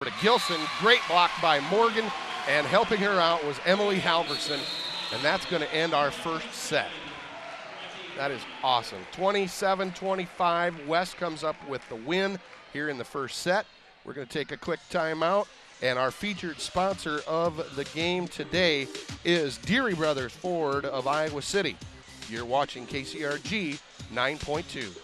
To Gilson, great block by Morgan, and helping her out was Emily Halverson, and that's going to end our first set. That is awesome. 27-25, West comes up with the win here in the first set. We're going to take a quick timeout, and our featured sponsor of the game today is Deary Brothers Ford of Iowa City. You're watching KCRG 9.2.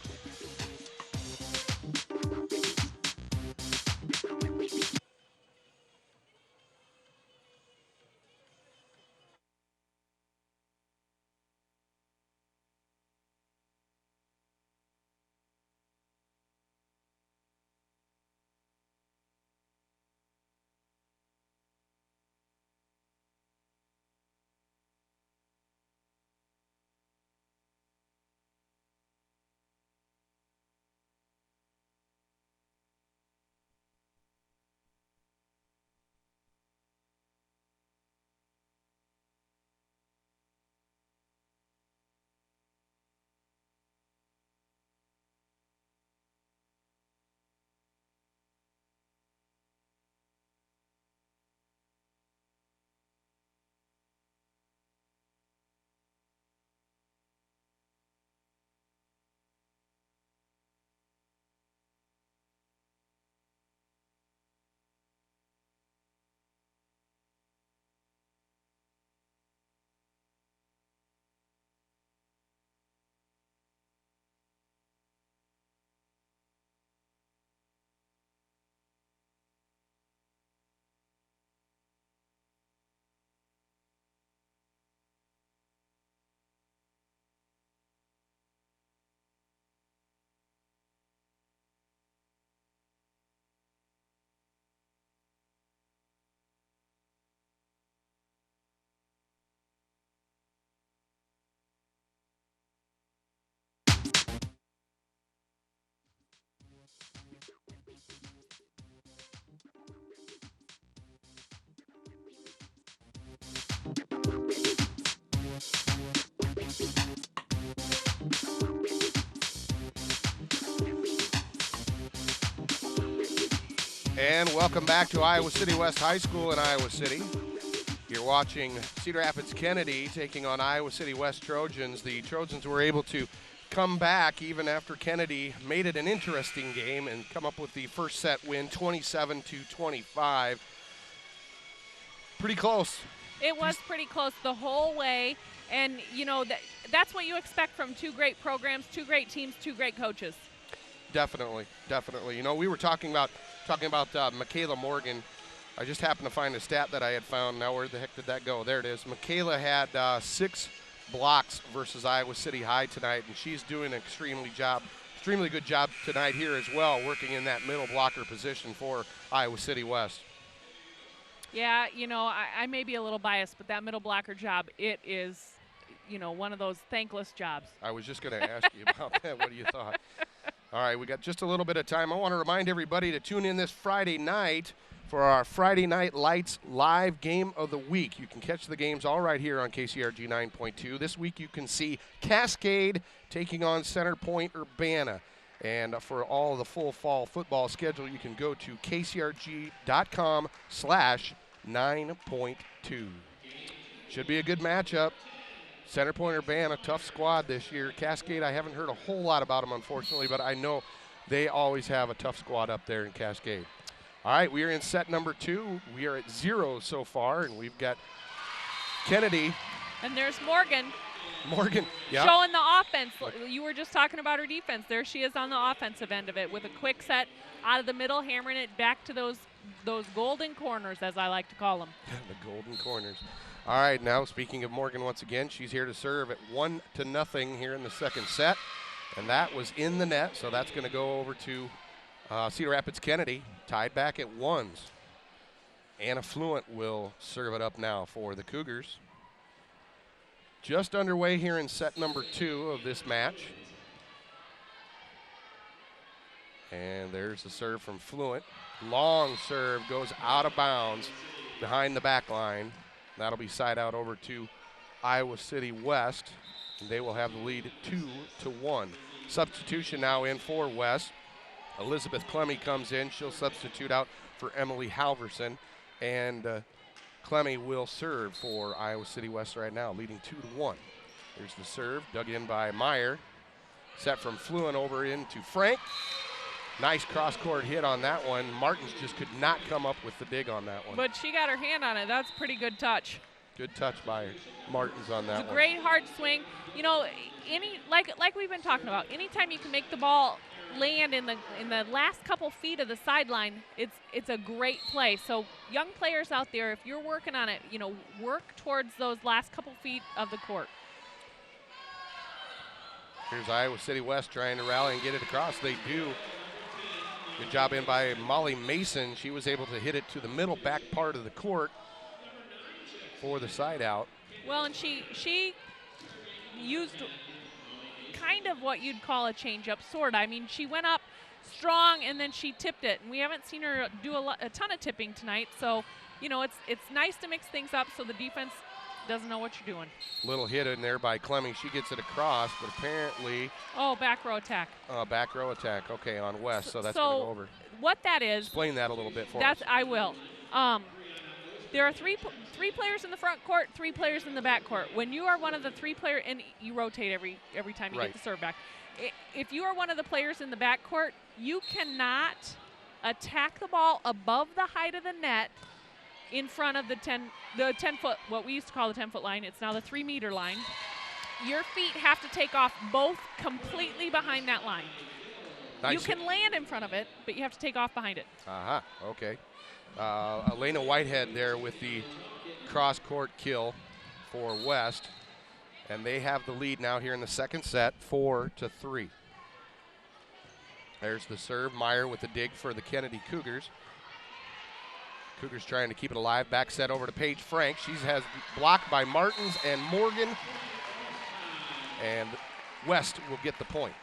And welcome back to Iowa City West High School in Iowa City. You're watching Cedar Rapids Kennedy taking on Iowa City West Trojans. The Trojans were able to come back even after Kennedy made it an interesting game and come up with the first set win, 27-25. Pretty close. It was pretty close the whole way. And, you know, that's what you expect from two great programs, two great teams, two great coaches. Definitely, definitely. You know, we were talking about Michaela Morgan. I just happened to find a stat that I had found. Now, where the heck did that go? There it is. Michaela had 6 blocks versus Iowa City High tonight, and she's doing an extremely good job tonight here as well, working in that middle blocker position for Iowa City West. Yeah, you know, I may be a little biased, but that middle blocker job, it is, you know, one of those thankless jobs. I was just going to ask you about that. What do you thought? All right, we got just a little bit of time. I want to remind everybody to tune in this Friday night for our Friday Night Lights live game of the week. You can catch the games all right here on KCRG 9.2. This week you can see Cascade taking on Center Point Urbana. And for all the full fall football schedule, you can go to kcrg.com/9.2. Should be a good matchup. Center Point Urbana, tough squad this year. Cascade, I haven't heard a whole lot about them, unfortunately, but I know they always have a tough squad up there in Cascade. All right, we are in set number 2. We are at 0 so far, and we've got Kennedy. And there's Morgan. Yeah. Showing the offense. You were just talking about her defense. There she is on the offensive end of it with a quick set out of the middle, hammering it back to those golden corners, as I like to call them. The golden corners. All right, now speaking of Morgan once again, she's here to serve at 1-0 here in the second set. And that was in the net, so that's going to go over to Cedar Rapids Kennedy, tied back at 1s. Anna Fluent will serve it up now for the Cougars. Just underway here in set number 2 of this match. And there's the serve from Fluent. Long serve goes out of bounds behind the back line. That'll be side out over to Iowa City West. And they will have the lead 2-1. Substitution now in for West. Elizabeth Clemmy comes in. She'll substitute out for Emily Halverson. And Clemmy will serve for Iowa City West right now, leading 2-1. Here's the serve, dug in by Meyer. Set from Fluent over into Frank. Nice cross-court hit on that one. Martins just could not come up with the dig on that one. But she got her hand on it. That's a pretty good touch. Good touch by Martins on that It's a one. great hard swing. You know, like we've been talking about, anytime you can make the ball land in the last couple feet of the sideline, it's a great play. So young players out there, if you're working on it, you know, work towards those last couple feet of the court. Here's Iowa City West trying to rally and get it across. They do. Good job in by Molly Mason. She was able to hit it to the middle back part of the court for the side out. Well, and she used kind of what you'd call a change-up sort. I mean, she went up strong and then she tipped it, and we haven't seen her do a ton of tipping tonight. So, you know, it's nice to mix things up so the defense doesn't know what you're doing. Little hit in there by Clemming. She gets it across, but apparently. Oh, back row attack. Back row attack. Okay, on West, so that's going to go over. What that is. Explain that a little bit for us. I will. There are three players in the front court, 3 players in the back court. When you are one of the 3 players, and you rotate every time you get the serve back. If you are one of the players in the back court, you cannot attack the ball above the height of the net in front of the 10-foot, what we used to call the 10-foot line. It's now the 3-meter line. Your feet have to take off both completely behind that line. Nice. You can land in front of it, but you have to take off behind it. Okay. Elena Whitehead there with the cross-court kill for West. And they have the lead now here in the second set, 4-3. There's the serve. Meyer with the dig for the Kennedy Cougars. Cougars trying to keep it alive. Back set over to Paige Frank. She has blocked by Martins and Morgan. And West will get the point.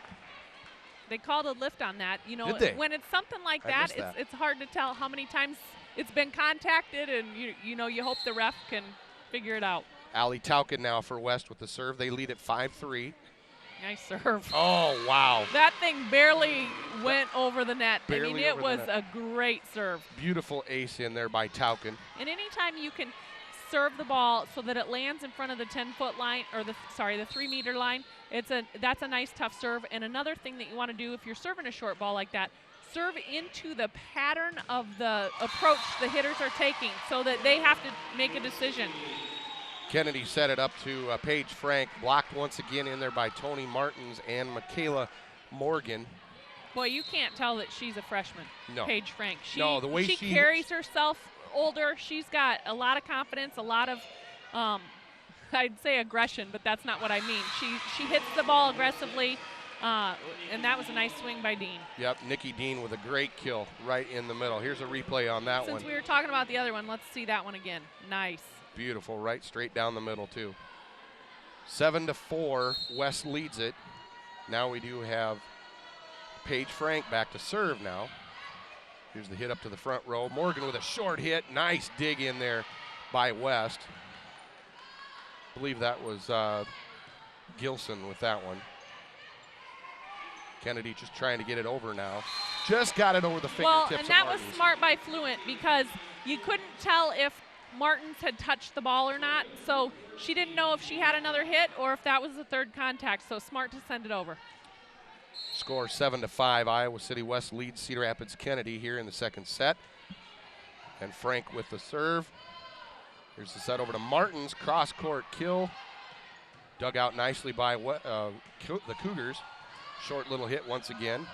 They called a lift on that. You know, when it's something like that, it's hard to tell how many times it's been contacted, and you know, you hope the ref can figure it out. Allie Tauken now for West with the serve. They lead at 5-3. Nice serve. Oh, wow. That thing barely went over the net. Barely I mean, it was a great serve. Beautiful ace in there by Tauken. And anytime you can serve the ball so that it lands in front of the 10-foot line, or the 3-meter line, that's a nice tough serve. And another thing that you want to do if you're serving a short ball like that, serve into the pattern of the approach the hitters are taking so that they have to make a decision. Kennedy set it up to Paige Frank, blocked once again in there by Tony Martins and Michaela Morgan. Boy, you can't tell that she's a freshman, no. Paige Frank. The way she carries herself older. She's got a lot of confidence, a lot of, I'd say aggression, but that's not what I mean. She hits the ball aggressively, and that was a nice swing by Dean. Yep, Nikki Dean with a great kill right in the middle. Here's a replay on that one. Since we were talking about the other one, let's see that one again. Nice. Beautiful, right straight down the middle, too. 7-4, West leads it. Now we do have Paige Frank back to serve now. Here's the hit up to the front row. Morgan with a short hit. Nice dig in there by West. I believe that was Gilson with that one. Kennedy just trying to get it over now. Just got it over the fingertips Well, and that of was Martins. smart by Fluent because you couldn't tell if Martins had touched the ball or not, so she didn't know if she had another hit or if that was the third contact, so smart to send it over. Score 7-5. Iowa City West leads Cedar Rapids Kennedy here in the second set. And Frank with the serve. Here's the set over to Martins. Cross-court kill. Dug out nicely by the Cougars. Short little hit once again.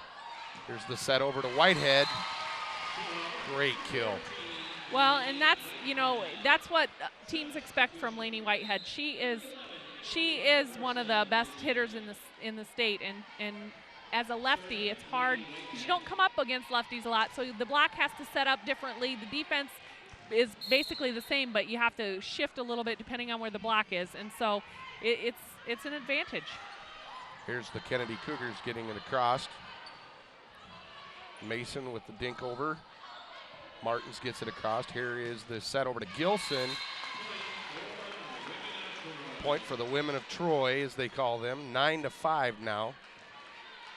Here's the set over to Whitehead. Great kill. Well, and that's what teams expect from Lainey Whitehead. She is one of the best hitters in the state, and as a lefty, it's hard because you don't come up against lefties a lot. So the block has to set up differently. The defense is basically the same, but you have to shift a little bit depending on where the block is, and so it's an advantage. Here's the Kennedy Cougars getting it across. Mason with the dink over. Martins gets it across. Here is the set over to Gilson. Point for the women of Troy, as they call them. 9-5 now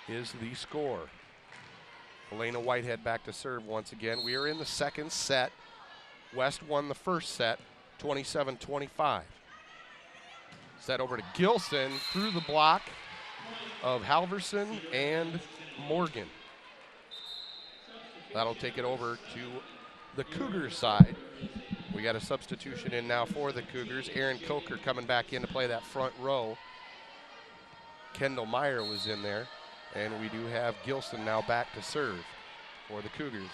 is the score. Elena Whitehead back to serve once again. We are in the second set. West won the first set, 27-25. Set over to Gilson through the block of Halverson and Morgan. That'll take it over to the Cougars side. We got a substitution in now for the Cougars. Aaron Coker coming back in to play that front row. Kendall Meyer was in there. And we do have Gilson now back to serve for the Cougars.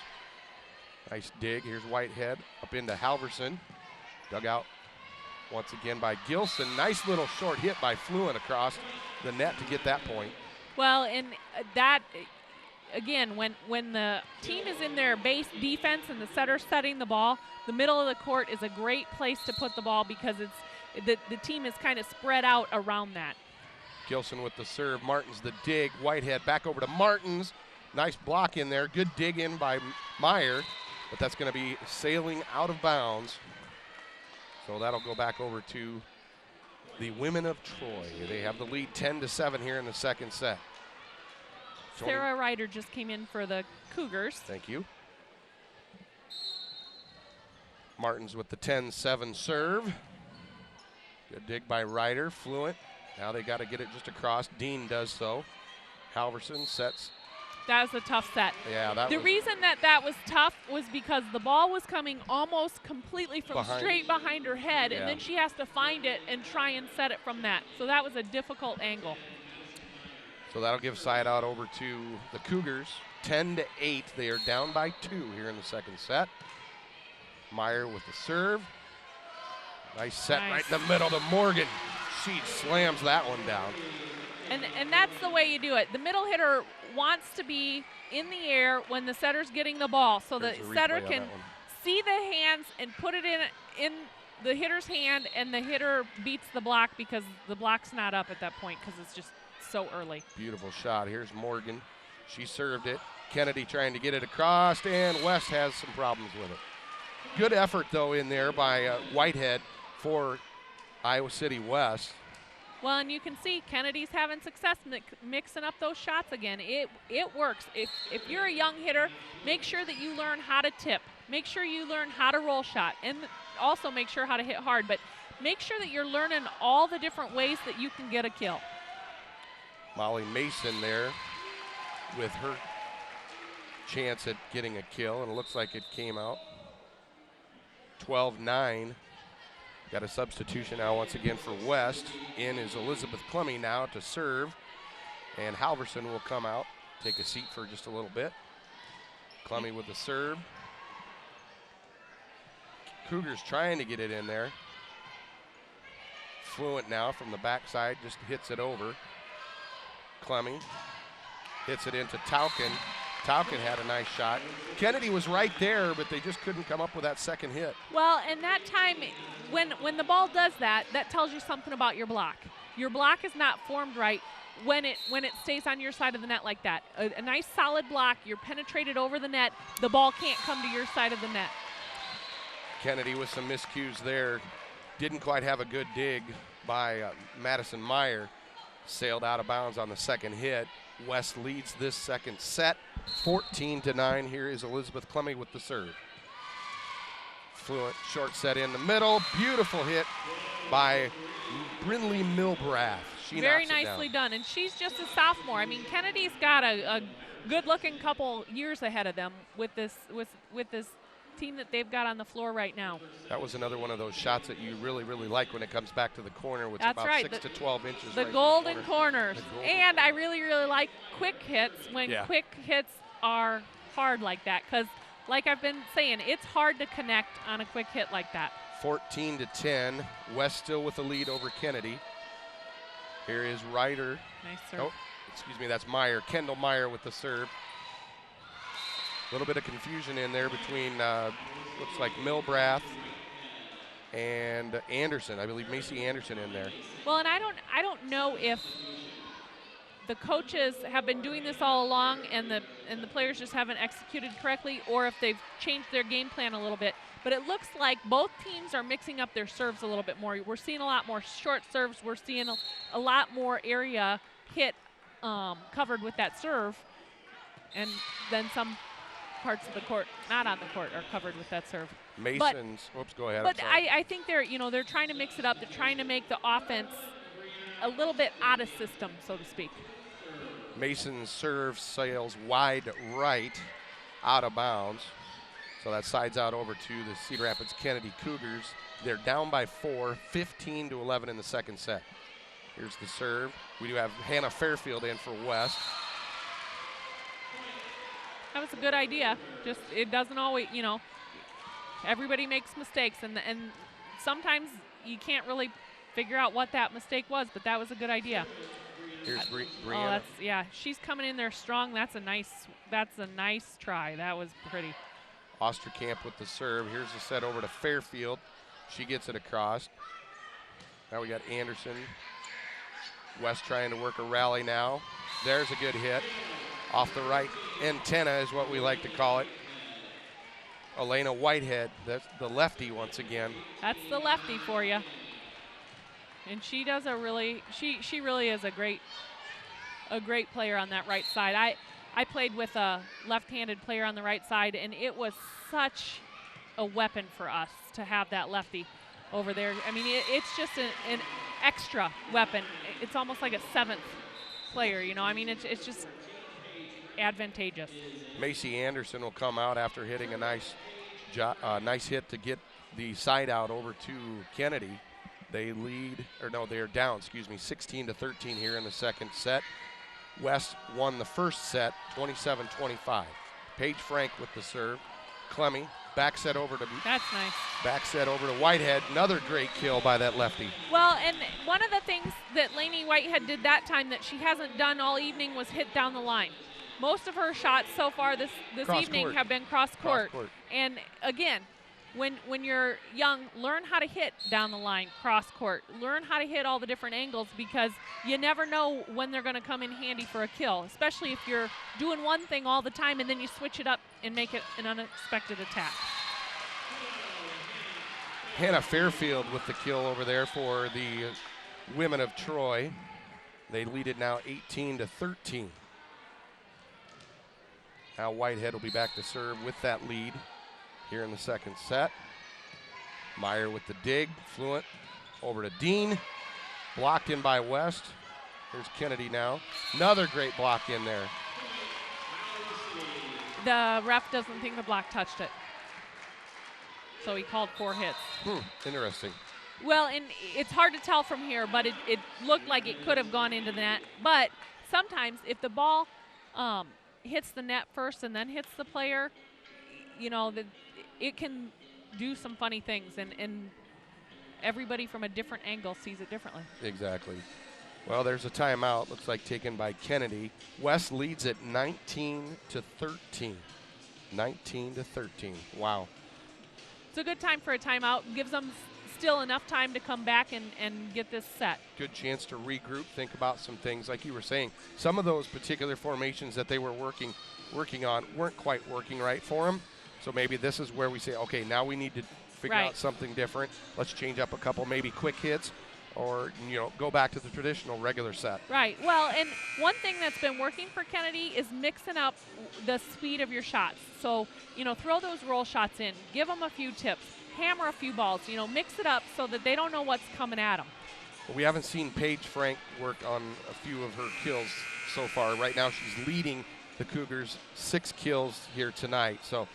Nice dig. Here's Whitehead up into Halverson. Dug out once again by Gilson. Nice little short hit by Fluent across the net to get that point. Well, and that, again, when the team is in their base defense and the setter's setting the ball, the middle of the court is a great place to put the ball because it's the team is kind of spread out around that. Gilson with the serve. Martins the dig. Whitehead back over to Martins. Nice block in there. Good dig in by Meyer, but that's going to be sailing out of bounds. So that'll go back over to the women of Troy. They have the lead 10-7 here in the second set. Sarah Ryder just came in for the Cougars. Thank you. Martins with the 10-7 serve. Good dig by Ryder. Fluent. Now they got to get it just across. Dean does so. Halverson sets. That was a tough set. Yeah, the reason that was tough was because the ball was coming almost completely from straight behind her head, and then she has to find it and try and set it from that. So that was a difficult angle. So that'll give side out over to the Cougars. 10-8. They are down by 2 here in the second set. Meyer with the serve. Nice set right in the middle to Morgan. She slams that one down. And that's the way you do it. The middle hitter wants to be in the air when the setter's getting the ball, so the setter can see the hands and put it in the hitter's hand, and the hitter beats the block because the block's not up at that point because it's just so early. Beautiful shot. Here's Morgan. She served it. Kennedy trying to get it across, and West has some problems with it. Good effort, though, in there by Whitehead for Iowa City West. Well, and you can see Kennedy's having success mixing up those shots again. It works. If you're a young hitter, make sure that you learn how to tip. Make sure you learn how to roll shot, and also make sure how to hit hard. But make sure that you're learning all the different ways that you can get a kill. Molly Mason there with her chance at getting a kill, and it looks like it came out 12-9. Got a substitution now once again for West. In is Elizabeth Clemmy now to serve. And Halverson will come out, take a seat for just a little bit. Clemmy with the serve. Cougars trying to get it in there. Fluent now from the backside, just hits it over. Clemmy hits it into Tauken. Tauken had a nice shot. Kennedy was right there, but they just couldn't come up with that second hit. Well, and that time, when the ball does that, that tells you something about your block. Your block is not formed right when it stays on your side of the net like that. A nice solid block, you're penetrated over the net, the ball can't come to your side of the net. Kennedy with some miscues there. Didn't quite have a good dig by Madison Meyer. Sailed out of bounds on the second hit. West leads this second set, 14-9. Here is Elizabeth Clemmy with the serve. Fluent short set in the middle. Beautiful hit by Brinley Milbrath. She very knocks it nicely down. done, and she's just a sophomore. I mean, Kennedy's got a good-looking couple years ahead of them with this team that they've got on the floor right now. That was another one of those shots that you really, really like when it comes back to the corner, which is about right. 6 to 12 inches. The right golden corners. The golden and I really, really like quick hits when quick hits are hard like that, because like I've been saying, it's hard to connect on a quick hit like that. 14-10. West still with the lead over Kennedy. Here is Ryder. Nice serve. Oh, excuse me, that's Meyer. Kendall Meyer with the serve. A little bit of confusion in there between, looks like Milbrath and Anderson. I believe Macy Anderson in there. Well, and I don't know if the coaches have been doing this all along and the players just haven't executed correctly, or if they've changed their game plan a little bit. But it looks like both teams are mixing up their serves a little bit more. We're seeing a lot more short serves. We're seeing a lot more area hit covered with that serve. and then some parts of the court, not on the court, are covered with that serve. Mason's, oops, go ahead. But I think they're trying to mix it up. They're trying to make the offense a little bit out of system, so to speak. Mason's serve sails wide right, out of bounds. So that sides out over to the Cedar Rapids Kennedy Cougars. They're down by 4, 15-11 in the second set. Here's the serve. We do have Hannah Fairfield in for West. That was a good idea. Just, it doesn't always, everybody makes mistakes, and sometimes you can't really figure out what that mistake was, but that was a good idea. Here's Brianna. Oh, she's coming in there strong. That's a nice try. That was pretty. Osterkamp with the serve. Here's the set over to Fairfield. She gets it across. Now we got Anderson. West trying to work a rally now. There's a good hit. Off the right antenna is what we like to call it. Elena Whitehead, that's the lefty once again. That's the lefty for you. And she does she really is a great player on that right side. I played with a left-handed player on the right side, and it was such a weapon for us to have that lefty over there. I mean, it's just an extra weapon. It's almost like a seventh player, I mean, it's just advantageous. Macy Anderson will come out after hitting a nice hit to get the side out over to Kennedy. They they're down, 16-13 here in the second set. West won the first set, 27-25. Paige Frank with the serve. Clemmy, back set over to. That's nice. Back set over to Whitehead. Another great kill by that lefty. Well, and one of the things that Lainey Whitehead did that time that she hasn't done all evening was hit down the line. Most of her shots so far this evening have been cross court. And again, when you're young, learn how to hit down the line, cross court. Learn how to hit all the different angles, because you never know when they're going to come in handy for a kill, especially if you're doing one thing all the time and then you switch it up and make it an unexpected attack. Hannah Fairfield with the kill over there for the women of Troy. They lead it now 18-13. Now Whitehead will be back to serve with that lead here in the second set. Meyer with the dig, Fluent over to Dean. Blocked in by West. Here's Kennedy now. Another great block in there. The ref doesn't think the block touched it, so he called 4 hits. Interesting. Well, and it's hard to tell from here, but it looked like it could have gone into the net. But sometimes if the ball hits the net first and then hits the player, it can do some funny things, and everybody from a different angle sees it differently. Exactly. Well, there's a timeout, looks like taken by Kennedy. West leads at 19-13. 19-13. Wow. It's a good time for a timeout. Gives them still enough time to come back and get this set. Good chance to regroup, think about some things. Like you were saying, some of those particular formations that they were working on weren't quite working right for them. So maybe this is where we say, okay, now we need to figure out something different. Let's change up a couple maybe quick hits, or go back to the traditional regular set. Right. Well, and one thing that's been working for Kennedy is mixing up the speed of your shots. So, throw those roll shots in. Give them a few tips. Hammer a few balls. Mix it up so that they don't know what's coming at them. Well, we haven't seen Paige Frank work on a few of her kills so far. Right now she's leading the Cougars 6 kills here tonight. So,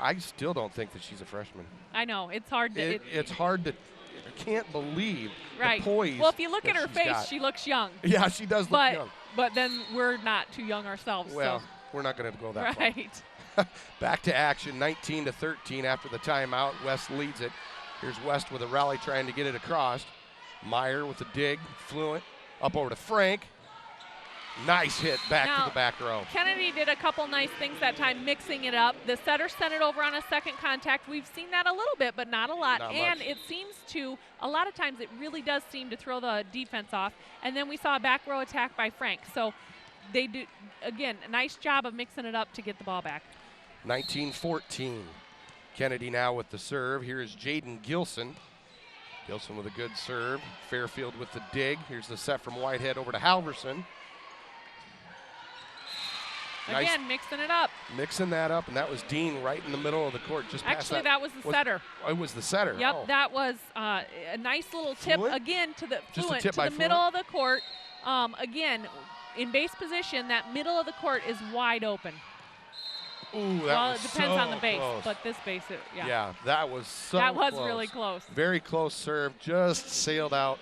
I still don't think that she's a freshman. I know. It's hard to. It's hard to. I can't believe the poise. Well, if you look at her face, she looks young. Yeah, she does look young. But then we're not too young ourselves. Well, so. We're not going to go that far. Right. Back to action, 19-13 after the timeout. West leads it. Here's West with a rally trying to get it across. Meyer with the dig, Fluent, up over to Frank. Nice hit back to the back row. Kennedy did a couple nice things that time, mixing it up. The setter sent it over on a second contact. We've seen that a little bit, but not a lot. And it seems to, a lot of times it really does seem to throw the defense off. And then we saw a back row attack by Frank. So they do, again, a nice job of mixing it up to get the ball back. 19-14. Kennedy now with the serve. Here's Jaden Gilson. Gilson with a good serve. Fairfield with the dig. Here's the set from Whitehead over to Halverson. Again, mixing it up. Mixing that up, and that was Dean right in the middle of the court. Just past Actually, that was the setter. It was the setter. Yep, oh. that was a nice little tip again to the Just middle of the court. Again, in base position, that middle of the court is wide open. Ooh, well, it depends so on the base, close. but this base, yeah. Yeah, that was so That was close. really close. Very close serve, just sailed out,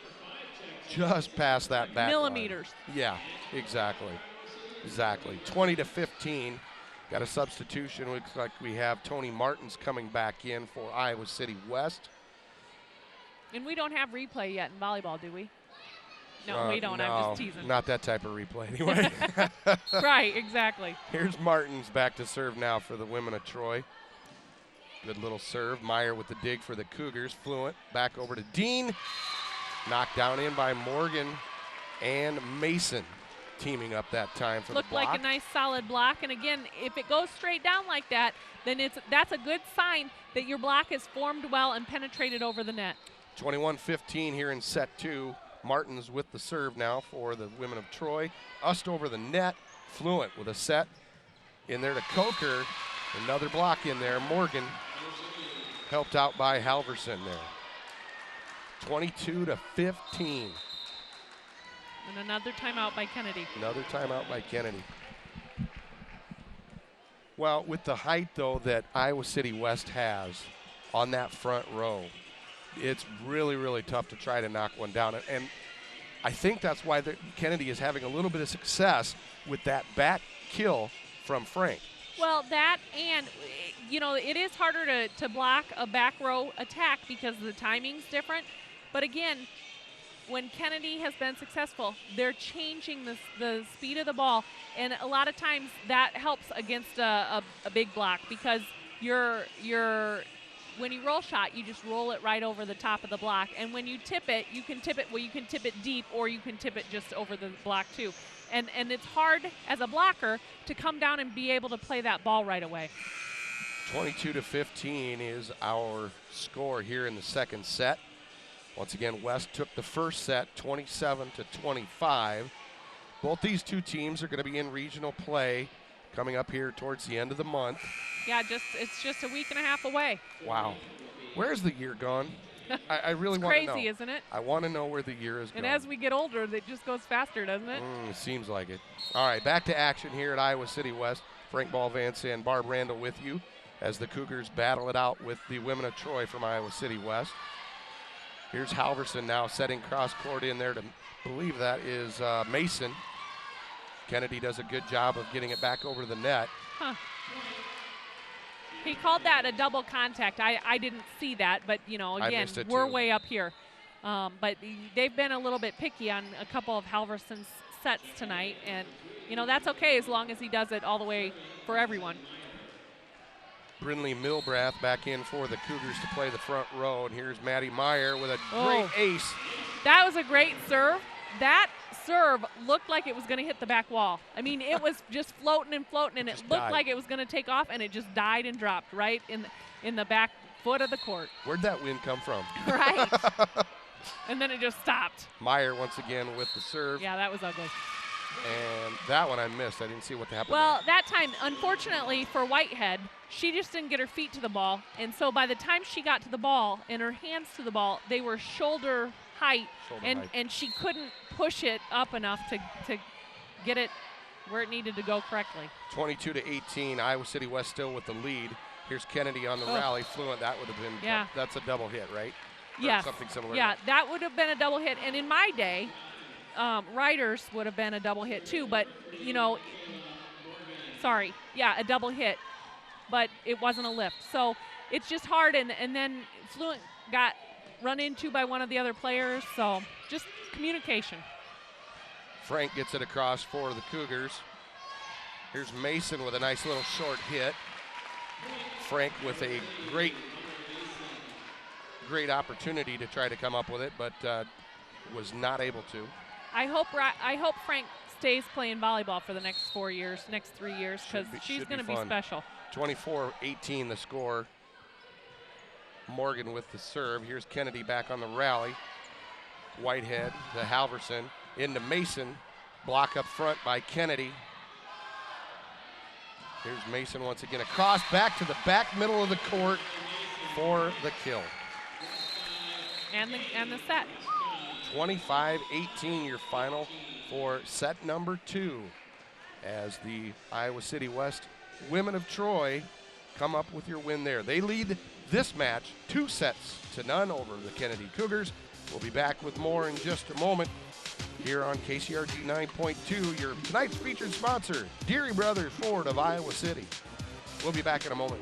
just past that back millimeters. line. Yeah, exactly. 20-15. Got a substitution. Looks like we have Tony Martins coming back in for Iowa City West. And we don't have replay yet in volleyball, do we? No, we don't. No, I'm just teasing. Not that type of replay anyway. Right, exactly. Here's Martins back to serve now for the women of Troy. Good little serve. Meyer with the dig for the Cougars. Fluent back over to Dean. Knocked down in by Morgan and Mason. Teaming up that time for Looked the block. like a nice solid block. And again, if it goes straight down like that, then that's a good sign that your block is formed well and penetrated over the net. 21-15 here in set 2. Martins with the serve now for the women of Troy. Ust over the net. Fluent with a set. In there to Coker. Another block in there. Morgan helped out by Halverson there. 22-15. And another timeout by Kennedy. Another timeout by Kennedy. Well, with the height, though, that Iowa City West has on that front row, it's really, really tough to try to knock one down. And I think that's why Kennedy is having a little bit of success with that back kill from Frank. Well, that and, you know, it is harder to block a back row attack because the timing's different. But again, when Kennedy has been successful, they're changing the speed of the ball. And a lot of times that helps against a big block because when you roll shot, you just roll it right over the top of the block. And when you tip it, you can tip it deep or you can tip it just over the block too. And it's hard as a blocker to come down and be able to play that ball right away. 22-15 is our score here in the second set. Once again, West took the first set 27-25. Both these two teams are going to be in regional play coming up here towards the end of the month. Yeah, it's just a week and a half away. Wow. Where's the year gone? I really want to know. Crazy, isn't it? I want to know where the year is going. And as we get older, it just goes faster, doesn't it? It seems like it. All right, back to action here at Iowa City West. Frank Balvance and Barb Randall with you as the Cougars battle it out with the women of Troy from Iowa City West. Here's Halverson now setting cross court in there to believe that is Mason. Kennedy does a good job of getting it back over to the net. Huh. He called that a double contact. I didn't see that, but, you know, again, we're way up here. But they've been a little bit picky on a couple of Halverson's sets tonight, and, you know, that's okay as long as he does it all the way for everyone. Brindley Milbrath back in for the Cougars to play the front row, and here's Maddie Meyer with a great ace. That was a great serve. That serve looked like it was going to hit the back wall. I mean, it was just floating and floating, and it looked like it was going to take off, and it just died and dropped right in the back foot of the court. Where'd that wind come from? Right. And then it just stopped. Meyer once again with the serve. Yeah, that was ugly. And that one I missed. I didn't see what happened. Well, that time, unfortunately for Whitehead, she just didn't get her feet to the ball. And so by the time she got to the ball and her hands to the ball, they were shoulder height. And she couldn't push it up enough to get it where it needed to go correctly. 22-18, Iowa City West still with the lead. Here's Kennedy on the rally. Fluent, that would have been, that's a double hit, right? Yeah. Something similar. Yeah, that would have been a double hit. And in my day, Riders would have been a double hit too, but, you know, a double hit, but it wasn't a lift. So it's just hard, and then Fluent got run into by one of the other players, so just communication. Frank gets it across for the Cougars. Here's Mason with a nice little short hit. Frank with a great opportunity to try to come up with it, but was not able to. I hope Frank stays playing volleyball for the next 3 years, because she's going to be special. 24-18 the score. Morgan with the serve. Here's Kennedy back on the rally. Whitehead to Halverson into Mason. Block up front by Kennedy. Here's Mason once again across, back to the back middle of the court for the kill. And the set. 25-18 your final for set number 2 as the Iowa City West women of Troy come up with your win there. They lead this match 2-0 over the Kennedy Cougars. We'll be back with more in just a moment here on KCRG 9.2, your tonight's featured sponsor, Deary Brothers Ford of Iowa City. We'll be back in a moment.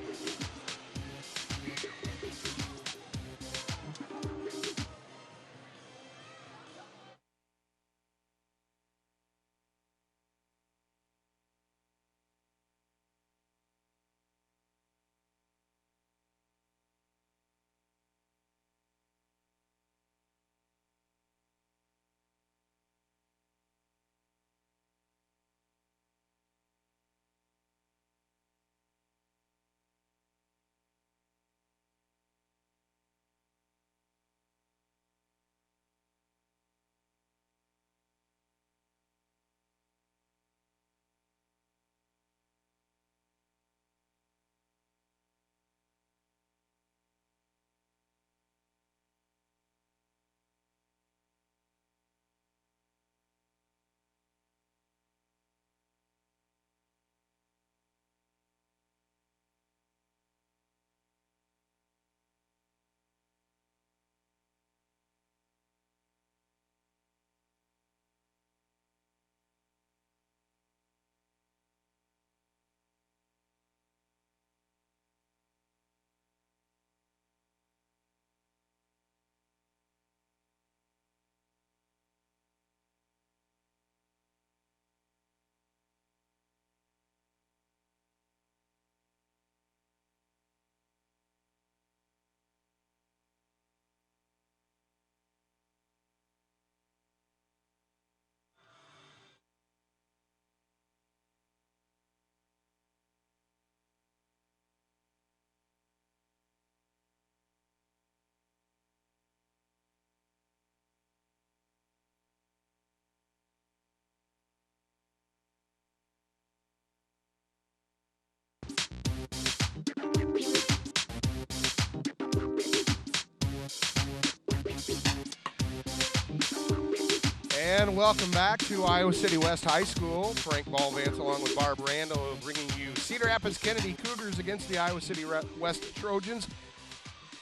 And welcome back to Iowa City West High School. Frank Ballvance along with Barb Randall bringing you Cedar Rapids Kennedy Cougars against the Iowa City West Trojans.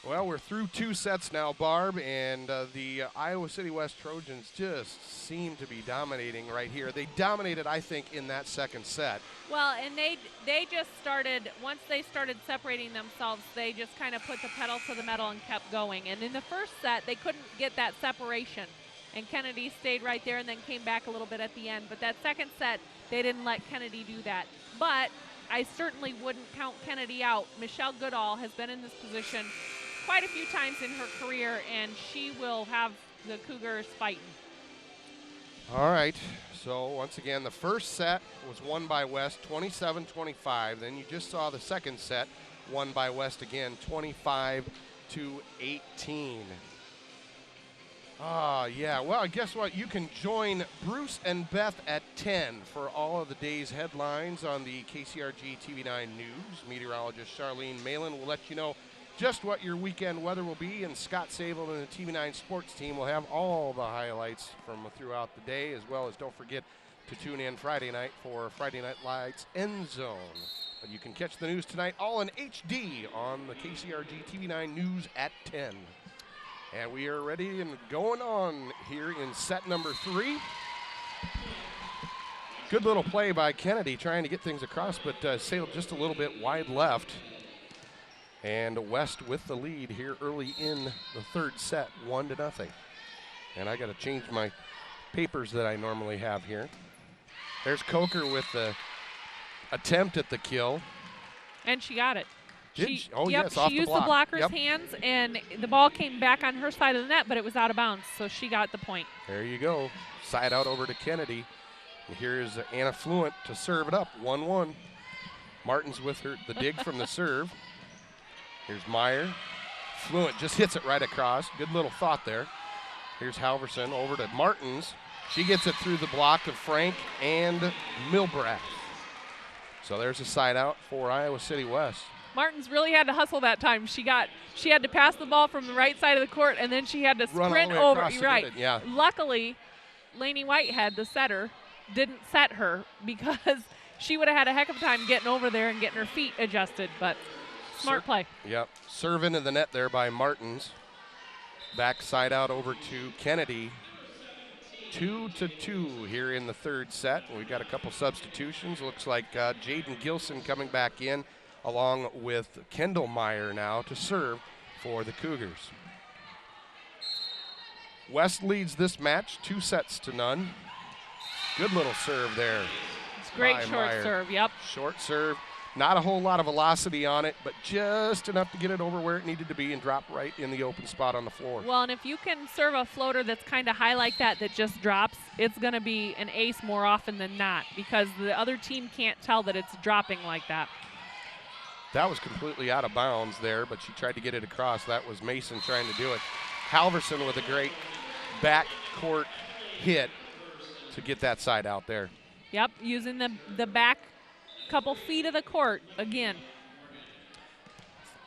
Well, we're through 2 sets now, Barb, and the Iowa City West Trojans just seem to be dominating right here. They dominated, I think, in that second set. Well, and they just started, once they started separating themselves, they just kind of put the pedal to the metal and kept going. And in the first set, they couldn't get that separation. And Kennedy stayed right there and then came back a little bit at the end. But that second set, they didn't let Kennedy do that. But I certainly wouldn't count Kennedy out. Michelle Goodall has been in this position quite a few times in her career, and she will have the Cougars fighting. All right. So once again, the first set was won by West, 27-25. Then you just saw the second set won by West again, 25-18. Yeah. Well, guess what? You can join Bruce and Beth at 10 for all of the day's headlines on the KCRG TV9 News. Meteorologist Charlene Malin will let you know just what your weekend weather will be, and Scott Sable and the TV9 sports team will have all the highlights from throughout the day, as well as don't forget to tune in Friday night for Friday Night Lights End Zone. But you can catch the news tonight all in HD on the KCRG TV9 News at 10. And we are ready and going on here in set number 3. Good little play by Kennedy trying to get things across, but sailed just a little bit wide left. And West with the lead here early in the third set, 1-0. And I got to change my papers that I normally have here. There's Coker with the attempt at the kill. And she got it. Yes, off she the block. used the blocker's hands, and the ball came back on her side of the net, but it was out of bounds, so she got the point. There you go. Side out over to Kennedy. And here's Anna Fluent to serve it up, 1-1. Martin's with her, the dig from the serve. Here's Meyer. Fluent just hits it right across. Good little thought there. Here's Halverson over to Martins. She gets it through the block of Frank and Milbrath. So there's a side out for Iowa City West. Martins really had to hustle that time. She had to pass the ball from the right side of the court, and then she had to sprint over. Right. Yeah. Luckily, Lainey Whitehead, the setter, didn't set her because she would have had a heck of a time getting over there and getting her feet adjusted. But smart play. Yep. Serve into the net there by Martins. Back side out over to Kennedy. 2-2 here in the third set. We've got a couple substitutions. Looks like Jaden Gilson coming back in, along with Kendall Meyer now to serve for the Cougars. West leads this match 2-0. Good little serve there. It's great short Meyer. serve, yep. Short serve. Not a whole lot of velocity on it, but just enough to get it over where it needed to be and drop right in the open spot on the floor. Well, and if you can serve a floater that's kind of high like that just drops, it's going to be an ace more often than not because the other team can't tell that it's dropping like that. That was completely out of bounds there, but she tried to get it across. That was Mason trying to do it. Halverson with a great backcourt hit to get that side out there. Yep, using the back couple feet of the court again.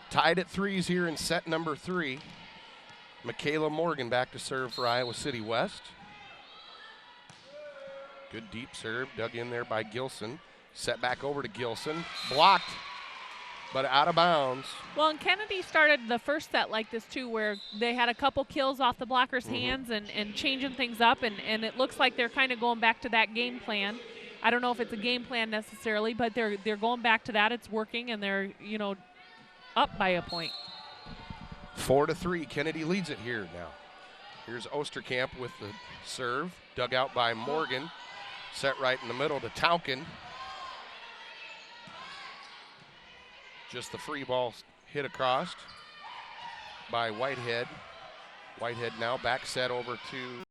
Tied at threes here in set number 3. Michaela Morgan back to serve for Iowa City West. Good deep serve, dug in there by Gilson. Set back over to Gilson. Blocked, but out of bounds. Well, and Kennedy started the first set like this too, where they had a couple kills off the blockers' hands and changing things up, and it looks like they're kind of going back to that game plan. I don't know if it's a game plan necessarily, but they're going back to that. It's working, and they're, up by a point. 4-3. Kennedy leads it here now. Here's Osterkamp with the serve. Dug out by Morgan. Set right in the middle to Tauken. Just the free ball hit across by Whitehead. Whitehead now back set over to